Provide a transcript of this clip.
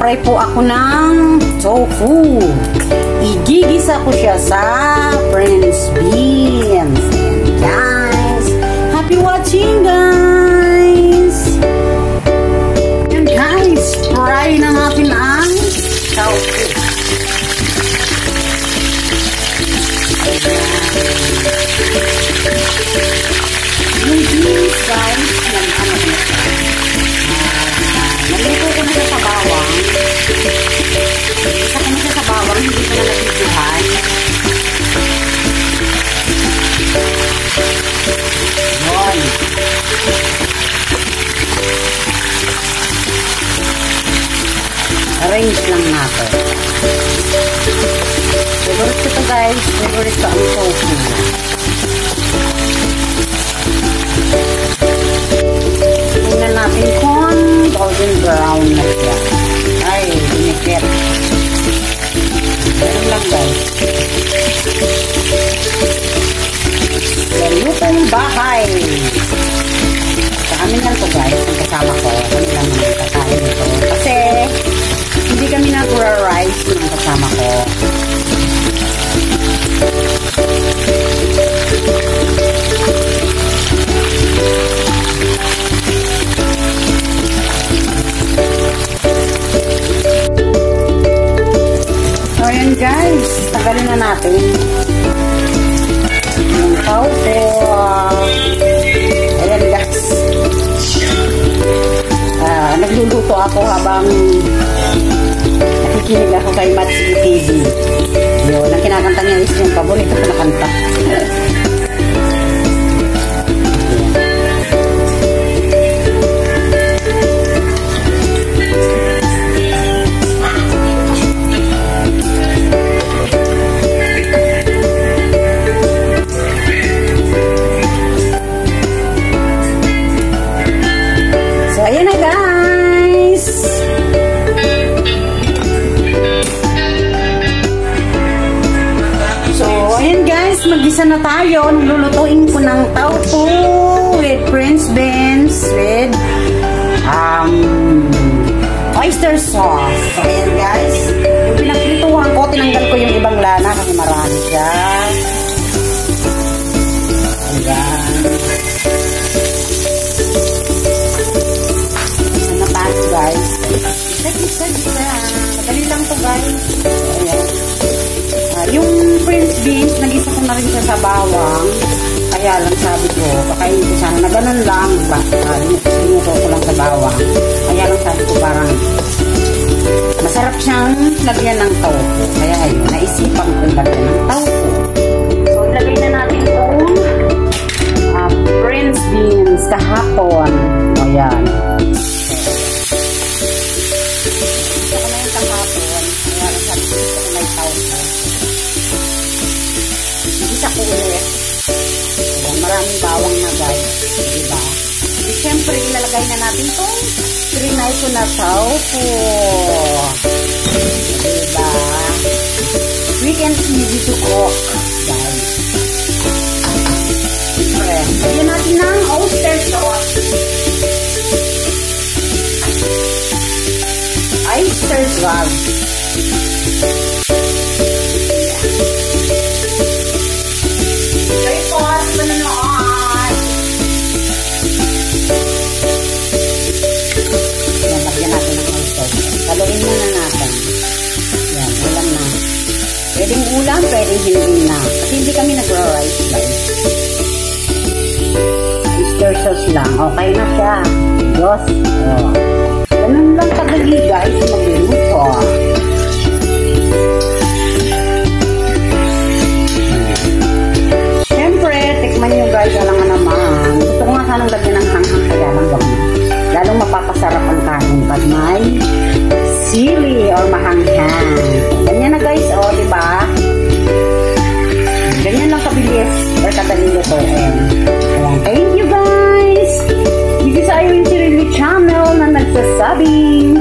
Magpa-fry po ako ng tofu. Igigisa ko siya sa French beans. And guys, happy watching guys! And guys, fry na natin ang tofu. Yung beans guys, nagluto ko na siya sa bawang. Isa ko na siya sa bawang, hindi ko na nabibigyan. Yun. Arrange lang natin. Favorite ko ito guys. Favorite ko ang tofu. Tingnan natin kung golden brown na siya. Ay, dinikit. Ganun lang guys. Lutong bahay. Sa amin lang to guys. Ang kasama ko. Kami lang naman kakain ito. Kasi, hindi kami nagra-rice ng kasama ko. So, ayan guys. Tagalin na natin. Yung tofu. Ayan guys. Nagluluto ako habang nakikinig ako kay Matsi TV. Yun, ang kinakanta niya is yung paborito ko na kanta. So, ayan na guys. Mag-isa na tayo. Lulutuin ko ng tofu with French beans with oyster sauce. So, ayan guys. Yung pinagprituhan ko, tinanggal ko yung ibang lana kasi marami siya. Ayan. Isa na tayo guys. Isa. Madali lang to guys. Ayan. Yung French beans, nag-isa ko na rin siya sa bawang. Kaya lang sabi ko, kakainin ko sana na ganun lang. Linuto ko lang sa bawang. Kaya lang sabi ko parang masarap siyang lagyan ng tofu. Kaya ayun, naisipan ko lagyan ng tofu. So, ilagay na natin itong French beans kahapon. Ayan. Ito ko na yung kahapon. Kaya lang sabi ko, ito ko may tofu. Isa ko ulit. Ayan, maraming bawang na guys. Diba? At syempre, ilalagay na natin itong trinay ko na tofu. Diba? Quick and easy to cook, guys. Siyempre, lagyan natin ng oyster sauce. Oyster sauce. Haluin muna natin. Yan, ulam na. Pwedeng ulam, pwedeng hindi na. Kasi hindi kami nagra-rice guys. Oyster sauce lang. Okay na siya. Diyos. Oh. Ganun lang kadali guys. Magluto. Siyempre, tikman nyo guys. Alam nga naman. Gusto ko nga sanang lagyan ng hanghang. Kaya lang bang lalong mapapasarap ang kanin pag may sili or mahanghang. Ganyan na guys, o, oh, diba? Ganyan lang kabilis or kadali lutuin. Ayan, thank you guys! This is Irene Cirilo channel na nagsasabing